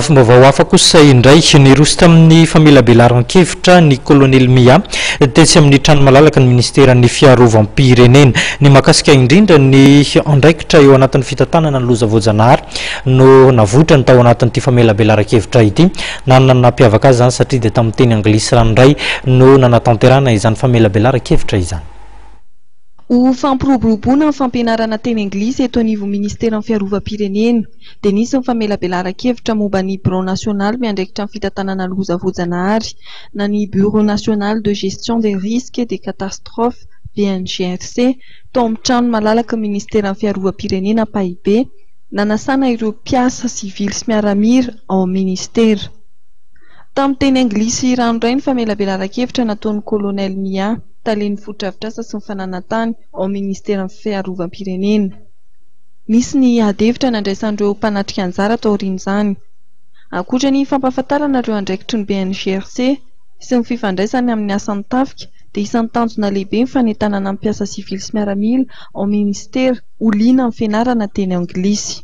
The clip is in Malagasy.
Fomba vahoafa kosa indray niroso tamin'ny famelabelarana-kevitra ny kolonely Mia tetsy amin'ny trano malalaka ny ministeran'ny fiarovam-pirenena ny makasika indrindra ny andraikitra eo anatin'ny fitantanana ny loza voajanahary no navotra ny tao anatin'ity famelabelarana-kevitra ity nanana nampiavaka azy zany satria dia tamin'ny teny anglisy ranoray no nanatanterana izany famelabelarana-kevitra izany. Ho fampiroboroboana ny fampianarana teny anglisy eto anivon'ny ministeran'ny fiarovam-pirenena dia nisy ny famelabelarana-kevitra momba ny bureau national miandraikitra ny fitantanana loza voajanahary na ny bureau national de gestion des risques et des catastrophes BNGRC tao amin'ny trano malalaka ministeran'ny fiarovam-pirenena Pahibe nanasana ireo mpiasa sivily sy miaramila ao amin'ny ministera. Tamin'ny teny anglisy ranoray ny famelabelarana-kevitra nataon'ny kolonely Mia talen'ny foto-drafitr'asa sy ny fananantany ao ministeran'ny fiarovam-pirenena. Nisy ny adevitra nandraisan'ireo mpanatrika anjara tao aorian'izany. Ankoatra ny fampahafantarana ireo andraikitry ny BNGRC sy ny fifandraisany amin'ny asan'ny tafika dia isan'ny tanjona lehibe ny fanentanana ny mpiasa sivily sy miaramila ao ministera ho liana amin'ny fianarana teny anglisy.